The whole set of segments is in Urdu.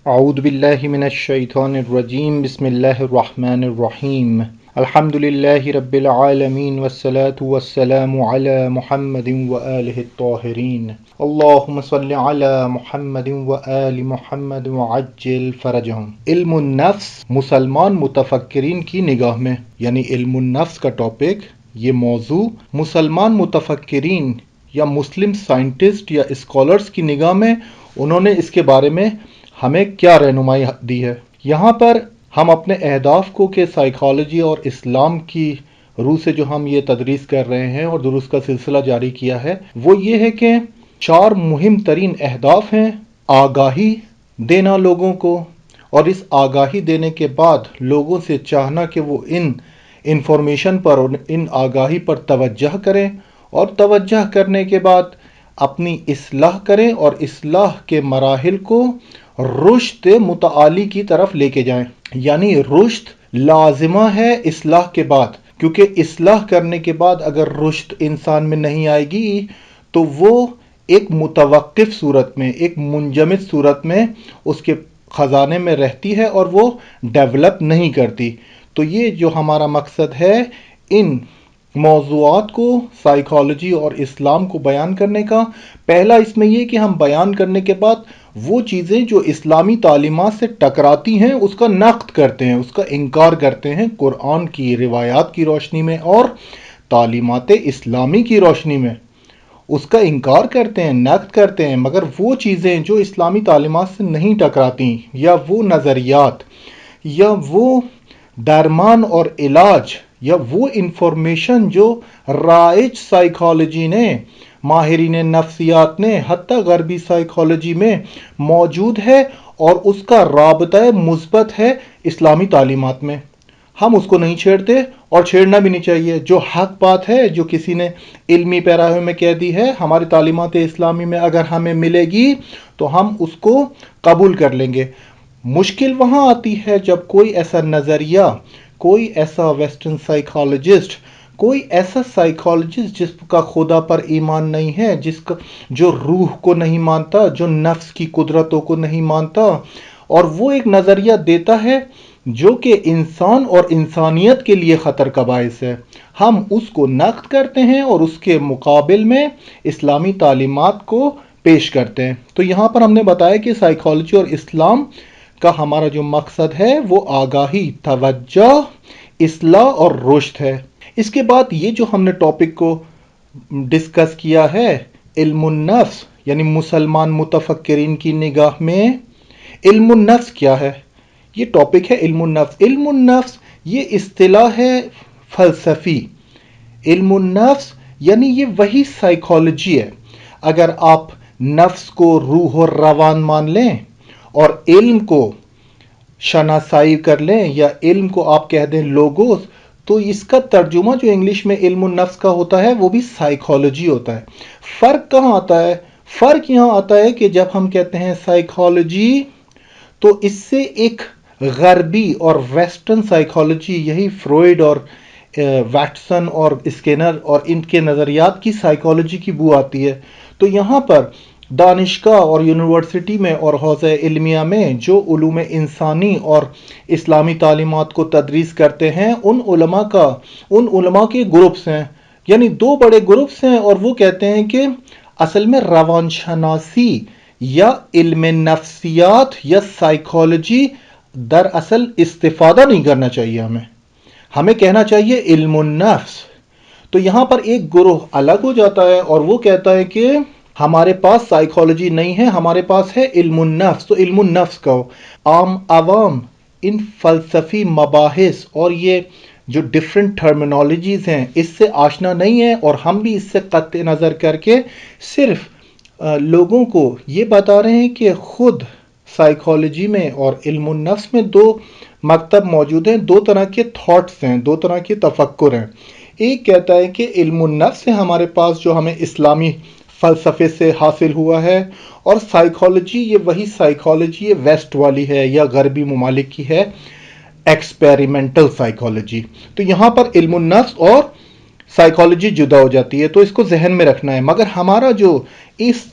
اعوذ باللہ من الشیطان الرجیم بسم اللہ الرحمن الرحیم الحمد للہ رب العالمین والصلاة والسلام علی محمد وآلہ الطاہرین اللہم صل علی محمد وآل محمد وعجل فرجہم۔ علم النفس مسلمان متفکرین کی نگاہ میں، یعنی علم النفس کا ٹاپک، یہ موضوع مسلمان متفکرین یا مسلم سائنٹسٹ یا اسکالرز کی نگاہ میں انہوں نے اس کے بارے میں ہمیں کیا رہنمائی دی ہے۔ یہاں پر ہم اپنے اہداف کو کہ سائیکالوجی اور اسلام کی روح سے جو ہم یہ تدریس کر رہے ہیں اور دروس کا سلسلہ جاری کیا ہے، وہ یہ ہے کہ 4 مہم ترین اہداف ہیں: آگاہی دینا لوگوں کو، اور اس آگاہی دینے کے بعد لوگوں سے چاہنا کہ وہ ان انفارمیشن پر اور ان آگاہی پر توجہ کریں، اور توجہ کرنے کے بعد اپنی اصلاح کریں اور اصلاح کے مراحل کو رشد متعالی کی طرف لے کے جائیں۔ یعنی رشد لازمہ ہے اصلاح کے بعد، کیونکہ اصلاح کرنے کے بعد اگر رشد انسان میں نہیں آئے گی تو وہ ایک متوقف صورت میں، ایک منجمد صورت میں اس کے خزانے میں رہتی ہے اور وہ ڈیولپ نہیں کرتی۔ تو یہ جو ہمارا مقصد ہے ان موضوعات کو، سائیکالوجی اور اسلام کو بیان کرنے کا، پہلا اس میں یہ کہ ہم بیان کرنے کے بعد وہ چیزیں جو اسلامی تعلیمات سے ٹکراتی ہیں اس کا نقد کرتے ہیں، اس کا انکار کرتے ہیں قرآن کی روایات کی روشنی میں اور تعلیمات اسلامی کی روشنی میں، اس کا انکار کرتے ہیں، نقد کرتے ہیں۔ مگر وہ چیزیں جو اسلامی تعلیمات سے نہیں ٹکراتی، یا وہ نظریات، یا وہ درمان اور علاج، یا وہ انفارمیشن جو رائج سائیکالوجی نے، ماہرین نفسیات نے، حتیٰ غربی سائیکالوجی میں موجود ہے اور اس کا رابطہ مثبت ہے اسلامی تعلیمات میں، ہم اس کو نہیں چھیڑتے اور چھیڑنا بھی نہیں چاہیے۔ جو حق بات ہے، جو کسی نے علمی پیراہے میں کہہ دی ہے، ہماری تعلیمات اسلامی میں اگر ہمیں ملے گی تو ہم اس کو قبول کر لیں گے۔ مشکل وہاں آتی ہے جب کوئی ایسا نظریہ، کوئی ایسا ویسٹرن سائیکالوجسٹ، کوئی ایسا سائیکالوجسٹ جس کا خدا پر ایمان نہیں ہے، جو روح کو نہیں مانتا، جو نفس کی قدرتوں کو نہیں مانتا، اور وہ ایک نظریہ دیتا ہے جو کہ انسان اور انسانیت کے لیے خطر کا باعث ہے، ہم اس کو نقد کرتے ہیں اور اس کے مقابل میں اسلامی تعلیمات کو پیش کرتے ہیں۔ تو یہاں پر ہم نے بتایا کہ سائیکالوجی اور اسلام کا ہمارا جو مقصد ہے وہ آگاہی، توجہ، اصلاح اور رشد ہے۔ اس کے بعد یہ جو ہم نے ٹاپک کو ڈسکس کیا ہے، علم النفس، یعنی مسلمان متفکرین کی نگاہ میں علم النفس کیا ہے؟ یہ ٹاپک ہے علم النفس۔ علم النفس یہ اصطلاح ہے فلسفی۔ علم النفس یعنی یہ وہی سائیکالوجی ہے۔ اگر آپ نفس کو روح اور روان مان لیں اور علم کو شناسائی کر لیں، یا علم کو آپ کہہ دیں لوگوس، تو اس کا ترجمہ جو انگلش میں علم النفس کا ہوتا ہے وہ بھی سائیکالوجی ہوتا ہے۔ فرق کہاں آتا ہے؟ فرق یہاں آتا ہے کہ جب ہم کہتے ہیں سائیکالوجی تو اس سے ایک غربی اور ویسٹرن سائیکالوجی، یہی فروئڈ اور واٹسن اور اسکینر اور ان کے نظریات کی سائیکالوجی کی بو آتی ہے۔ تو یہاں پر دانشگاہ اور یونیورسٹی میں اور حوزہ علمیہ میں جو علوم انسانی اور اسلامی تعلیمات کو تدریس کرتے ہیں، ان علماء کے گروپس ہیں، یعنی 2 بڑے گروپس ہیں، اور وہ کہتے ہیں کہ اصل میں روان شناسی یا علم نفسیات یا سائیکالوجی دراصل استفادہ نہیں کرنا چاہیے، ہمیں کہنا چاہیے علم النفس۔ تو یہاں پر ایک گروہ الگ ہو جاتا ہے اور وہ کہتا ہے کہ ہمارے پاس سائیکالوجی نہیں ہے، ہمارے پاس ہے علم النفس۔ تو علم النفس کا عام عوام ان فلسفی مباحث اور یہ جو ڈیفرنٹ ٹرمینالوجیز ہیں اس سے آشنا نہیں ہے، اور ہم بھی اس سے قطع نظر کر کے صرف لوگوں کو یہ بتا رہے ہیں کہ خود سائیکالوجی میں اور علم النفس میں 2 مکتب موجود ہیں، 2 طرح کے تھاٹس ہیں، 2 طرح کے تفکر ہیں۔ ایک کہتا ہے کہ علم النفس ہے ہمارے پاس جو ہمیں اسلامی فلسفے سے حاصل ہوا ہے، اور سائیکالوجی یہ وہی سائیکالوجی یہ ویسٹ والی ہے یا غربی ممالک کی ہے، ایکسپیریمنٹل سائیکالوجی۔ تو یہاں پر علم النفس اور سائیکالوجی جدا ہو جاتی ہے، تو اس کو ذہن میں رکھنا ہے۔ مگر ہمارا جو اس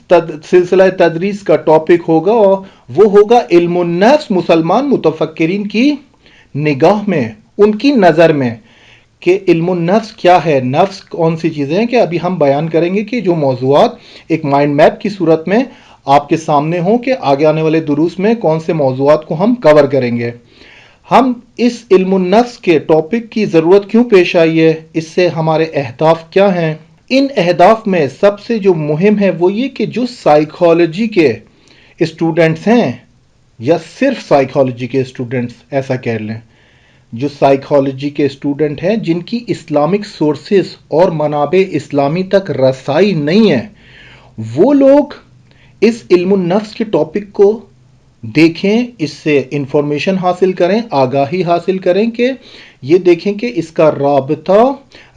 سلسلہ تدریس کا ٹاپک ہوگا وہ ہوگا علم النفس مسلمان متفکرین کی نگاہ میں، ان کی نظر میں، کہ علم النفس کیا ہے، نفس کون سی چیزیں ہیں، کہ ابھی ہم بیان کریں گے کہ جو موضوعات ایک مائنڈ میپ کی صورت میں آپ کے سامنے ہوں کہ آگے آنے والے دروس میں کون سے موضوعات کو ہم کور کریں گے۔ ہم اس علم النفس کے ٹاپک کی ضرورت کیوں پیش آئی ہے، اس سے ہمارے اہداف کیا ہیں؟ ان اہداف میں سب سے جو مہم ہے وہ یہ کہ جو سائیکالوجی کے اسٹوڈنٹس ہیں، یا صرف سائیکالوجی کے اسٹوڈنٹس ایسا کہہ لیں، جو سائیکالوجی کے اسٹوڈنٹ ہیں جن کی اسلامک سورسز اور منابع اسلامی تک رسائی نہیں ہے، وہ لوگ اس علم النفس کے ٹاپک کو دیکھیں، اس سے انفارمیشن حاصل کریں، آگاہی حاصل کریں، کہ یہ دیکھیں کہ اس کا رابطہ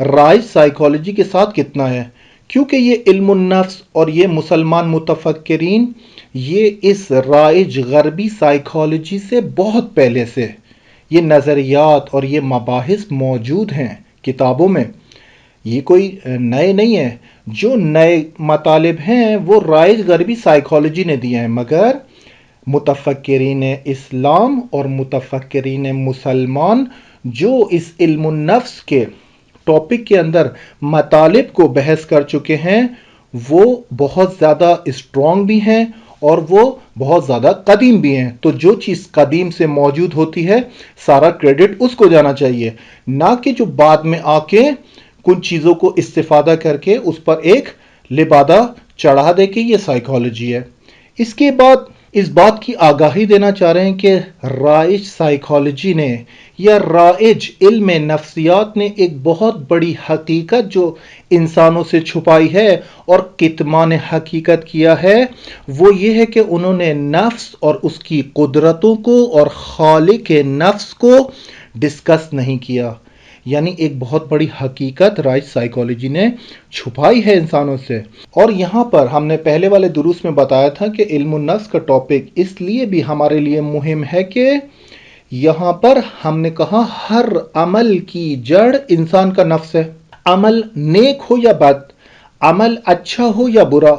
رائج سائیکالوجی کے ساتھ کتنا ہے، کیونکہ یہ علم النفس اور یہ مسلمان متفکرین یہ اس رائج غربی سائیکالوجی سے بہت پہلے سے یہ نظریات اور یہ مباحث موجود ہیں کتابوں میں، یہ کوئی نئے نہیں ہے۔ جو نئے مطالب ہیں وہ رائج غربی سائیکالوجی نے دیے ہیں، مگر متفکرین اسلام اور متفکرین مسلمان جو اس علم النفس کے ٹاپک کے اندر مطالب کو بحث کر چکے ہیں، وہ بہت زیادہ اسٹرانگ بھی ہیں اور وہ بہت زیادہ قدیم بھی ہیں۔ تو جو چیز قدیم سے موجود ہوتی ہے سارا کریڈٹ اس کو جانا چاہیے، نہ کہ جو بعد میں آ کے کچھ چیزوں کو استفادہ کر کے اس پر ایک لبادہ چڑھا دے کہ یہ سائیکالوجی ہے۔ اس کے بعد اس بات کی آگاہی دینا چاہ رہے ہیں کہ رائج سائیکالوجی نے یا رائج علم نفسیات نے ایک بہت بڑی حقیقت جو انسانوں سے چھپائی ہے اور کتمان حقیقت کیا ہے، وہ یہ ہے کہ انہوں نے نفس اور اس کی قدرتوں کو اور خالق نفس کو ڈسکس نہیں کیا۔ یعنی ایک بہت بڑی حقیقت رائج سائیکالوجی نے چھپائی ہے انسانوں سے۔ اور یہاں پر ہم نے پہلے والے دروس میں بتایا تھا کہ علم النفس کا ٹاپک اس لیے بھی ہمارے لیے مہم ہے کہ یہاں پر ہم نے کہا ہر عمل کی جڑ انسان کا نفس ہے، عمل نیک ہو یا بد، عمل اچھا ہو یا برا،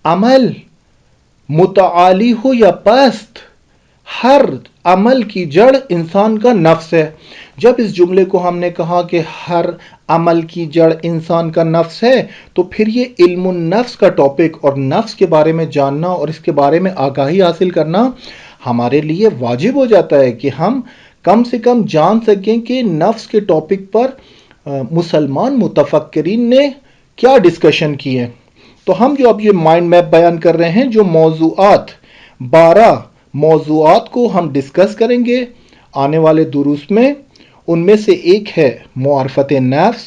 عمل متعالی ہو یا پست، ہر عمل کی جڑ انسان کا نفس ہے۔ جب اس جملے کو ہم نے کہا کہ ہر عمل کی جڑ انسان کا نفس ہے، تو پھر یہ علم النفس کا ٹاپک اور نفس کے بارے میں جاننا اور اس کے بارے میں آگاہی حاصل کرنا ہمارے لیے واجب ہو جاتا ہے کہ ہم کم سے کم جان سکیں کہ نفس کے ٹاپک پر مسلمان متفکرین نے کیا ڈسکشن کی ہے۔ تو ہم جو اب یہ مائنڈ میپ بیان کر رہے ہیں، جو موضوعات 12 موضوعات کو ہم ڈسکس کریں گے آنے والے دروس میں، ان میں سے ایک ہے معرفت نفس،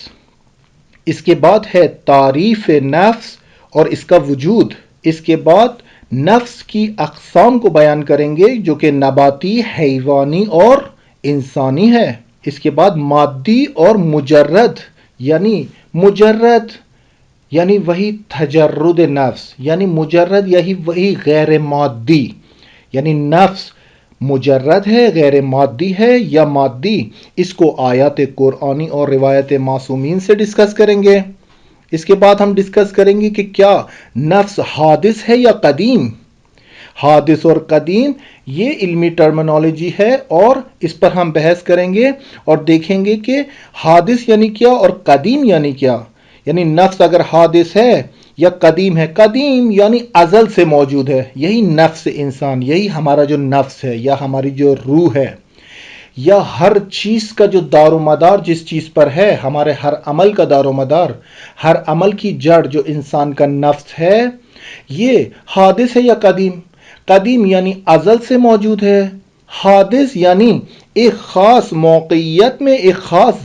اس کے بعد ہے تعریف نفس اور اس کا وجود، اس کے بعد نفس کی اقسام کو بیان کریں گے جو کہ نباتی، حیوانی اور انسانی ہے، اس کے بعد مادی اور مجرد، یعنی وہی تجرد نفس، یعنی مجرد یہی وہی غیر مادی، یعنی نفس مجرد ہے، غیر مادی ہے یا مادی، اس کو آیات قرآنی اور روایت معصومین سے ڈسکس کریں گے۔ اس کے بعد ہم ڈسکس کریں گے کہ کیا نفس حادث ہے یا قدیم۔ حادث اور قدیم یہ علمی ٹرمنالوجی ہے اور اس پر ہم بحث کریں گے اور دیکھیں گے کہ حادث یعنی کیا اور قدیم یعنی کیا۔ یعنی نفس اگر حادث ہے یا قدیم ہے، قدیم یعنی ازل سے موجود ہے، یہی نفس انسان، یہی ہمارا جو نفس ہے یا ہماری جو روح ہے، یا ہر چیز کا جو دار و مدار جس چیز پر ہے، ہمارے ہر عمل کا دار و مدار، ہر عمل کی جڑ جو انسان کا نفس ہے، یہ حادث ہے یا قدیم۔ قدیم یعنی ازل سے موجود ہے، حادث یعنی ایک خاص موقعیت میں، ایک خاص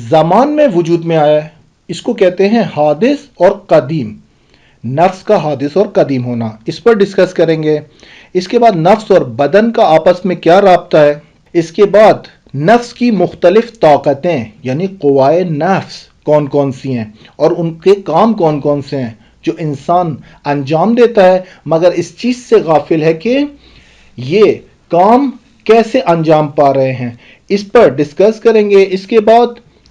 زمان میں وجود میں آیا ہے، اس کو کہتے ہیں حادث اور قدیم۔ نفس کا حادث اور قدیم ہونا، اس پر ڈسکس کریں گے۔ اس کے بعد نفس اور بدن کا آپس میں کیا رابطہ ہے، اس کے بعد نفس کی مختلف طاقتیں یعنی قوائے نفس کون کون سی ہیں اور ان کے کام کون کون سے ہیں جو انسان انجام دیتا ہے، مگر اس چیز سے غافل ہے کہ یہ کام کیسے انجام پا رہے ہیں، اس پر ڈسکس کریں گے۔ اس کے بعد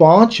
5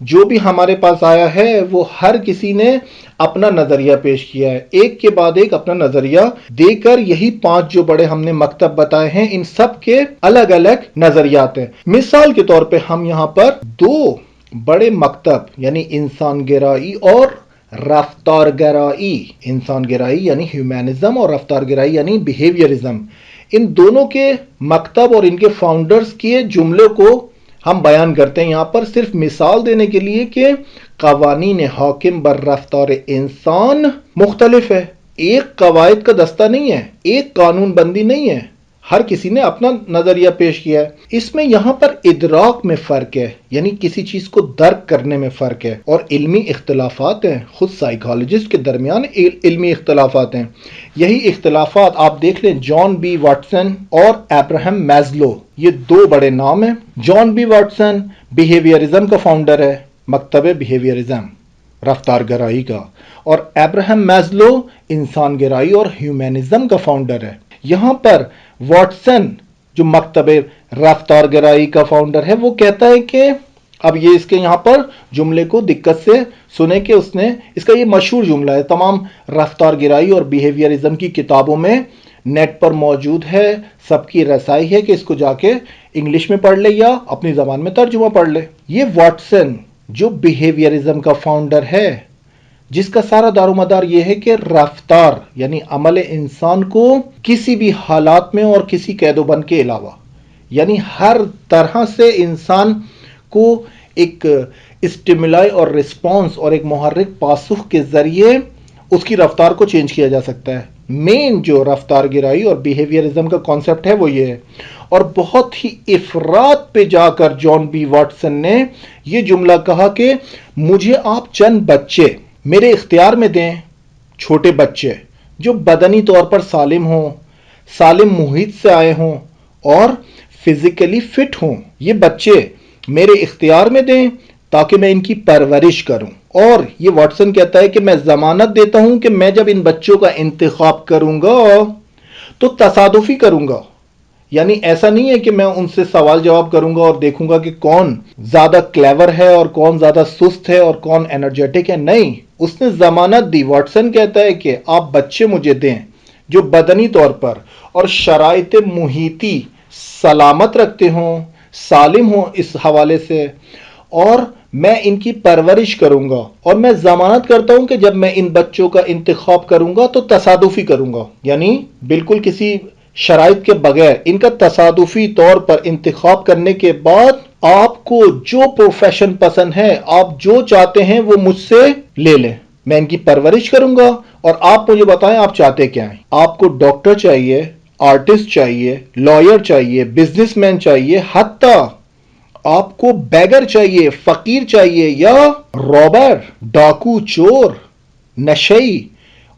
جو بھی ہمارے پاس آیا ہے وہ ہر کسی نے اپنا نظریہ پیش کیا ہے، ایک کے بعد ایک اپنا نظریہ دے کر یہی 5 جو بڑے ہم نے مکتب بتائے ہیں ان سب کے الگ الگ نظریات ہیں۔ مثال کے طور پہ ہم یہاں پر 2 بڑے مکتب یعنی انسان گرائی اور رفتار گرائی، انسان گرائی یعنی ہیومنزم اور رفتار گرائی یعنی بیہیویئرزم، ان دونوں کے مکتب اور ان کے فاؤنڈرز کے جملے کو ہم بیان کرتے ہیں یہاں پر صرف مثال دینے کے لیے کہ قوانین حاکم بر رفتار انسان مختلف ہے، ایک قواعد کا دستہ نہیں ہے، ایک قانون بندی نہیں ہے، ہر کسی نے اپنا نظریہ پیش کیا ہے۔ اس میں یہاں پر ادراک میں فرق ہے، یعنی کسی چیز کو درک کرنے میں فرق ہے، اور علمی اختلافات ہیں، خود سائیکالوجسٹ کے درمیان علمی اختلافات ہیں۔ یہی اختلافات آپ دیکھ لیں جان بی واٹسن اور ابراہم میزلو، یہ 2 بڑے نام ہیں۔ جان بی واٹسن بیہیویئرزم کا فاؤنڈر ہے، مکتب بیہیویئرزم رفتار گرائی کا، اور ابراہم میزلو انسان گرائی اور ہیومنزم کا فاؤنڈر ہے۔ یہاں پر واٹسن جو مکتب رفتار گرائی کا فاؤنڈر ہے وہ کہتا ہے کہ اب یہ اس کے یہاں پر جملے کو دقت سے سنے کہ اس نے اس کا یہ مشہور جملہ ہے، تمام رفتار گرائی اور بیہیویئرزم کی کتابوں میں نیٹ پر موجود ہے، سب کی رسائی ہے کہ اس کو جا کے انگلش میں پڑھ لے یا اپنی زبان میں ترجمہ پڑھ لے۔ یہ واٹسن جو بیہیویئرزم کا فاؤنڈر ہے، جس کا سارا دار و مدار یہ ہے کہ رفتار یعنی عمل انسان کو کسی بھی حالات میں اور کسی قید و بند کے علاوہ، یعنی ہر طرح سے انسان کو ایک اسٹیمولائی اور رسپانس اور ایک محرک پاسخ کے ذریعے اس کی رفتار کو چینج کیا جا سکتا ہے۔ مین جو رفتار گرائی اور بیہیویئرزم کا کانسیپٹ ہے وہ یہ ہے، اور بہت ہی افراد پہ جا کر جان بی واٹسن نے یہ جملہ کہا کہ مجھے آپ چند بچے میرے اختیار میں دیں، چھوٹے بچے جو بدنی طور پر سالم ہوں، سالم محیط سے آئے ہوں اور فزیکلی فٹ ہوں، یہ بچے میرے اختیار میں دیں تاکہ میں ان کی پرورش کروں۔ اور یہ واٹسن کہتا ہے کہ میں ضمانت دیتا ہوں کہ میں جب ان بچوں کا انتخاب کروں گا تو تصادفی کروں گا، یعنی ایسا نہیں ہے کہ میں ان سے سوال جواب کروں گا اور دیکھوں گا کہ کون زیادہ کلیور ہے اور کون زیادہ سست ہے اور کون انرجیٹک ہے، نہیں، اس نے ضمانت دی۔ واٹسن کہتا ہے کہ آپ بچے مجھے دیں جو بدنی طور پر اور شرائط محیطی سلامت رکھتے ہوں، سالم ہوں اس حوالے سے، اور میں ان کی پرورش کروں گا، اور میں ضمانت کرتا ہوں کہ جب میں ان بچوں کا انتخاب کروں گا تو تصادفی کروں گا، یعنی بالکل کسی شرائط کے بغیر ان کا تصادفی طور پر انتخاب کرنے کے بعد آپ کو جو پروفیشن پسند ہے، آپ جو چاہتے ہیں وہ مجھ سے لے لیں، میں ان کی پرورش کروں گا، اور آپ مجھے بتائیں آپ چاہتے کیا ہیں۔ آپ کو ڈاکٹر چاہیے، آرٹسٹ چاہیے، لائر چاہیے، بزنس مین چاہیے، حتیٰ آپ کو بیگر چاہیے، فقیر چاہیے، یا رابر، ڈاکو، چور، نشئی،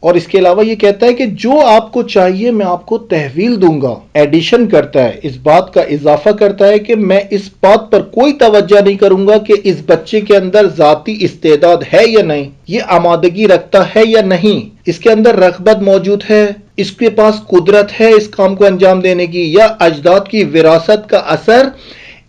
اور اس کے علاوہ یہ کہتا ہے کہ جو آپ کو چاہیے میں آپ کو تحویل دوں گا۔ ایڈیشن کرتا ہے، اس بات کا اضافہ کرتا ہے کہ میں اس بات پر کوئی توجہ نہیں کروں گا کہ اس بچے کے اندر ذاتی استعداد ہے یا نہیں، یہ آمادگی رکھتا ہے یا نہیں، اس کے اندر رغبت موجود ہے، اس کے پاس قدرت ہے اس کام کو انجام دینے کی، یا اجداد کی وراثت کا اثر،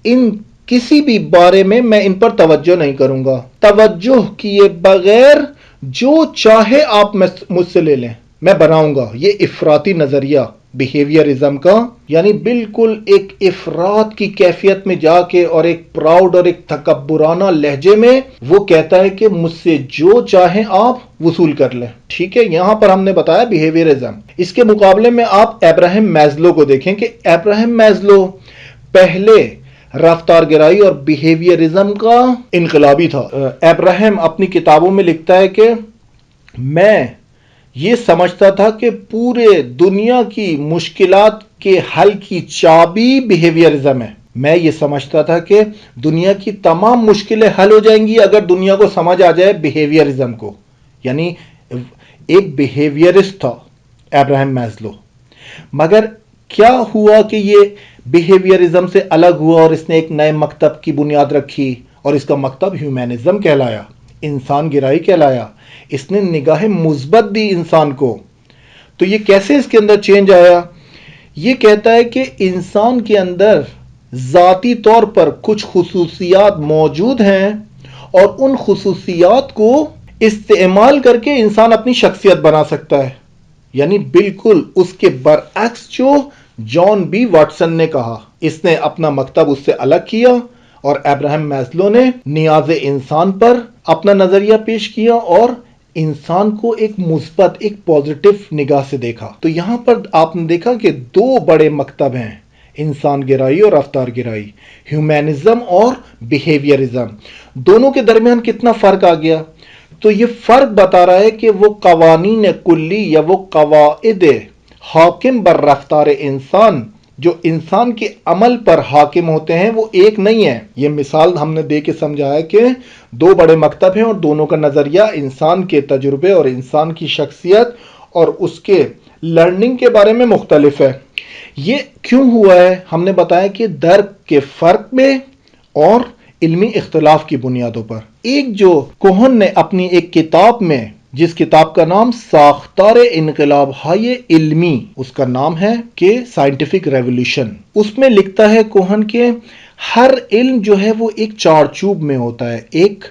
ان کسی بھی بارے میں ان پر توجہ نہیں کروں گا۔ توجہ کیے بغیر جو چاہے آپ مجھ سے لے لیں، میں بناؤں گا۔ یہ افراطی نظریہ بیہیویئرزم کا، یعنی بالکل ایک افراط کی کیفیت میں جا کے اور ایک پراؤڈ اور ایک تکبرانہ لہجے میں وہ کہتا ہے کہ مجھ سے جو چاہیں آپ وصول کر لیں، ٹھیک ہے۔ یہاں پر ہم نے بتایا بیہیویئرزم۔ اس کے مقابلے میں آپ ابراہم میزلو کو دیکھیں کہ ابراہم میزلو پہلے رفتار گرائی اور بیہیویئرزم کا انقلابی تھا۔ ابراہم اپنی کتابوں میں لکھتا ہے کہ میں یہ سمجھتا تھا کہ پورے دنیا کی مشکلات کے حل کی چابی بیہیویئرزم ہے۔ میں یہ سمجھتا تھا کہ دنیا کی تمام مشکلیں حل ہو جائیں گی اگر دنیا کو سمجھ آ جائے بیہیویئرزم کو، یعنی ایک بیہیویئرسٹ تھا ابراہم میزلو۔ مگر کیا ہوا کہ یہ بیہیویئرزم سے الگ ہوا اور اس نے ایک نئے مکتب کی بنیاد رکھی، اور اس کا مکتب ہیومنزم کہلایا، انسان گرائی کہلایا۔ اس نے نگاہ مثبت دی انسان کو۔ تو یہ کیسے اس کے اندر چینج آیا؟ یہ کہتا ہے کہ انسان کے اندر ذاتی طور پر کچھ خصوصیات موجود ہیں، اور ان خصوصیات کو استعمال کر کے انسان اپنی شخصیت بنا سکتا ہے. یعنی بالکل اس کے برعکس جو جان بی واٹسن نے کہا. اس نے اپنا مکتب اس سے الگ کیا اور ابراہم میسلو نے نیاز انسان پر اپنا نظریہ پیش کیا اور انسان کو ایک مثبت ایک پازیٹیو نگاہ سے دیکھا. تو یہاں پر آپ نے دیکھا کہ دو بڑے مکتب ہیں، انسان گرائی اور رفتار گرائی، ہیومنزم اور بیہیویئرزم. دونوں کے درمیان کتنا فرق آ گیا. تو یہ فرق بتا رہا ہے کہ وہ قوانین کلی یا وہ قواعد حاکم بر رفتار انسان جو انسان کے عمل پر حاکم ہوتے ہیں وہ ایک نہیں ہے. یہ مثال ہم نے دے کے سمجھایا کہ دو بڑے مکتب ہیں اور دونوں کا نظریہ انسان کے تجربے اور انسان کی شخصیت اور اس کے لرننگ کے بارے میں مختلف ہے. یہ کیوں ہوا ہے؟ ہم نے بتایا کہ درک کے فرق میں اور علمی اختلاف کی بنیادوں پر. ایک جو کوہن نے اپنی ایک کتاب میں، جس کتاب کا نام ساختار انقلاب ہائے علمی، اس کا نام ہے کہ سائنٹیفک ریولوشن، اس میں لکھتا ہے کوہن کہ ہر علم جو ہے وہ ایک چارچوب میں ہوتا ہے، ایک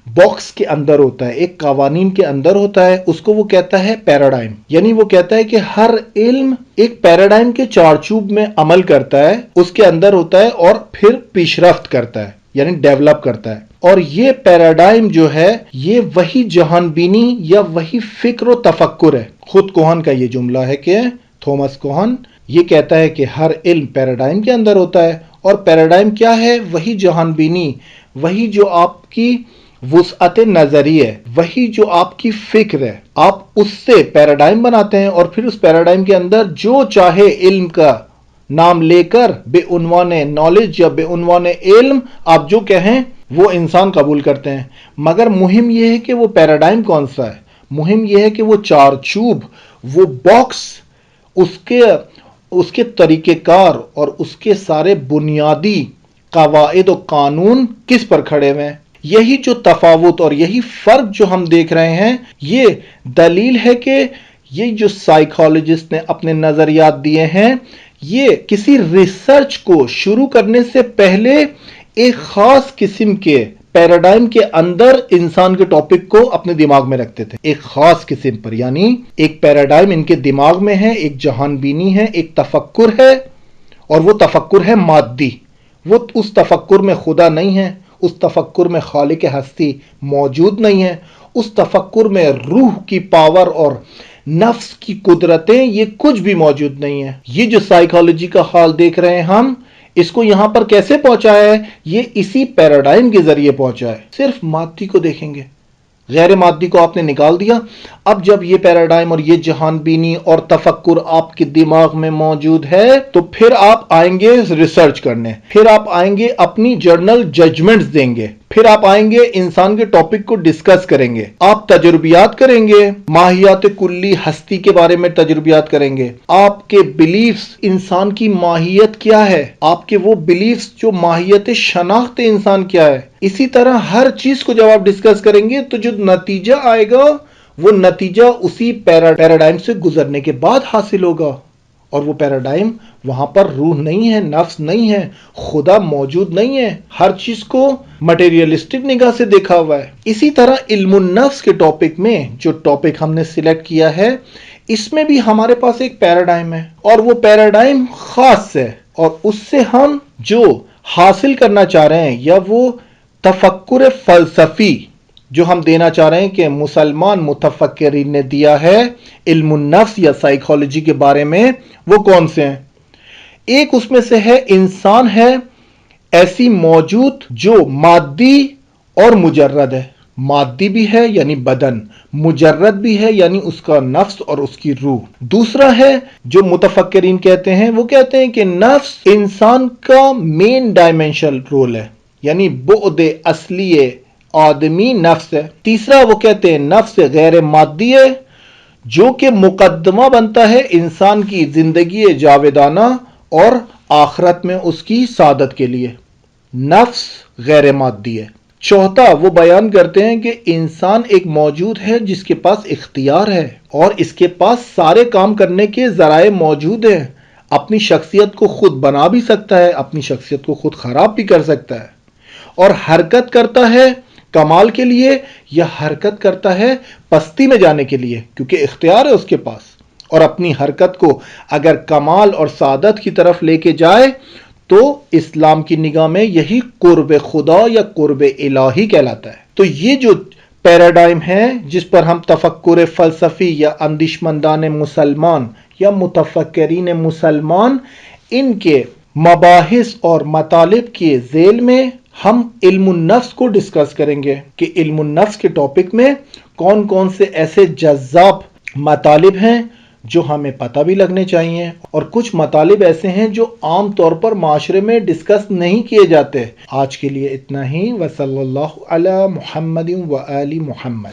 باکس کے اندر ہوتا ہے، ایک قوانین کے اندر ہوتا ہے. اس کو وہ کہتا ہے پیراڈائم. یعنی وہ کہتا ہے کہ ہر علم ایک پیراڈائم کے چارچوب میں عمل کرتا ہے، اس کے اندر ہوتا ہے اور پھر پیش رفت کرتا ہے، یعنی ڈیولپ کرتا ہے. اور یہ پیراڈائم جو ہے یہ وہی جہان بینی یا وہی فکر و تفکر ہے. خود کوہن کا یہ جملہ ہے کہ تھامس کوہن یہ کہتا ہے کہ ہر علم پیراڈائم کے اندر ہوتا ہے، اور پیراڈائم کیا ہے؟ وہی جہان بینی، وہی جو آپ کی وسعت نظری ہے، وہی جو آپ کی فکر ہے، آپ اس سے پیراڈائم بناتے ہیں اور پھر اس پیراڈائم کے اندر جو چاہے علم کا نام لے کر بے عنوان نالج یا بے عنوان علم آپ جو کہیں وہ انسان قبول کرتے ہیں. مگر مہم یہ ہے کہ وہ پیراڈائم کون سا ہے. مہم یہ ہے کہ وہ چارچوب، وہ باکس، اس کے طریقہ کار اور اس کے سارے بنیادی قواعد و قانون کس پر کھڑے ہوئے ہیں. یہی جو تفاوت اور یہی فرق جو ہم دیکھ رہے ہیں یہ دلیل ہے کہ یہ جو سائیکالوجسٹ نے اپنے نظریات دیے ہیں یہ کسی ریسرچ کو شروع کرنے سے پہلے ایک خاص قسم کے پیراڈائم کے اندر انسان کے ٹاپک کو اپنے دماغ میں رکھتے تھے، ایک خاص قسم پر. یعنی ایک پیراڈائم ان کے دماغ میں ہے، ایک جہان بینی ہے، ایک تفکر ہے، اور وہ تفکر ہے مادی. وہ اس تفکر میں خدا نہیں ہے، اس تفکر میں خالق ہستی موجود نہیں ہے، اس تفکر میں روح کی پاور اور نفس کی قدرتیں یہ کچھ بھی موجود نہیں ہے. یہ جو سائیکالوجی کا حال دیکھ رہے ہیں ہم، اس کو یہاں پر کیسے پہنچا ہے؟ یہ اسی پیراڈائم کے ذریعے پہنچا ہے. صرف مادی کو دیکھیں گے، غیر مادی کو آپ نے نکال دیا. اب جب یہ پیراڈائم اور یہ جہان بینی اور تفکر آپ کے دماغ میں موجود ہے تو پھر آپ آئیں گے ریسرچ کرنے، پھر آپ آئیں گے اپنی جرنل ججمنٹس دیں گے، پھر آپ آئیں گے انسان کے ٹاپک کو ڈسکس کریں گے، آپ تجربیات کریں گے، ماہیات کلی ہستی کے بارے میں تجربیات کریں گے، آپ کے بلیفز انسان کی ماہیت کیا ہے، آپ کے وہ بلیفز جو ماہیت شناخت انسان کیا ہے. اسی طرح ہر چیز کو جب آپ ڈسکس کریں گے تو جو نتیجہ آئے گا وہ نتیجہ اسی پیراڈائم سے گزرنے کے بعد حاصل ہوگا. اور وہ پیراڈائم وہاں پر روح نہیں ہے، نفس نہیں ہے، خدا موجود نہیں ہے، ہر چیز کو مٹیریلسٹک نگاہ سے دیکھا ہوا ہے. اسی طرح علم النفس کے ٹاپک میں جو ٹاپک ہم نے سلیکٹ کیا ہے اس میں بھی ہمارے پاس ایک پیراڈائم ہے اور وہ پیراڈائم خاص ہے، اور اس سے ہم جو حاصل کرنا چاہ رہے ہیں یا وہ تفکر فلسفی جو ہم دینا چاہ رہے ہیں کہ مسلمان متفکرین نے دیا ہے علم النفس یا سائیکالوجی کے بارے میں، وہ کون سے ہیں؟ ایک اس میں سے ہے انسان ہے ایسی موجود جو مادی اور مجرد ہے. مادی بھی ہے یعنی بدن، مجرد بھی ہے یعنی اس کا نفس اور اس کی روح. دوسرا ہے جو متفکرین کہتے ہیں، وہ کہتے ہیں کہ نفس انسان کا مین ڈائمینشن رول ہے، یعنی بعد اصلی آدمی نفس ہے. تیسرا وہ کہتے ہیں نفس غیر مادی ہے جو کہ مقدمہ بنتا ہے انسان کی زندگی جاودانہ اور آخرت میں اس کی سعادت کے لیے. نفس غیر مادی ہے. چوتھا وہ بیان کرتے ہیں کہ انسان ایک موجود ہے جس کے پاس اختیار ہے اور اس کے پاس سارے کام کرنے کے ذرائع موجود ہیں، اپنی شخصیت کو خود بنا بھی سکتا ہے، اپنی شخصیت کو خود خراب بھی کر سکتا ہے، اور حرکت کرتا ہے، کمال کے لیے یا حرکت کرتا ہے پستی میں جانے کے لیے؟ کیونکہ اختیار ہے اس کے پاس، اور اپنی حرکت کو اگر کمال اور سعادت کی طرف لے کے جائے تو اسلام کی نگاہ میں یہی قرب خدا یا قرب الہی کہلاتا ہے۔ تو یہ جو پیراڈائم ہے جس پر ہم تفکر فلسفی یا اندیشمندان مسلمان یا متفکرین مسلمان ان کے مباحث اور مطالب کے ذیل میں ہم علم النفس کو ڈسکس کریں گے کہ علم النفس کے ٹاپک میں کون کون سے ایسے جذاب مطالب ہیں جو ہمیں پتہ بھی لگنے چاہیے، اور کچھ مطالب ایسے ہیں جو عام طور پر معاشرے میں ڈسکس نہیں کیے جاتے۔ آج کے لیے اتنا ہی، وصلی اللہ علی محمد و آل محمد۔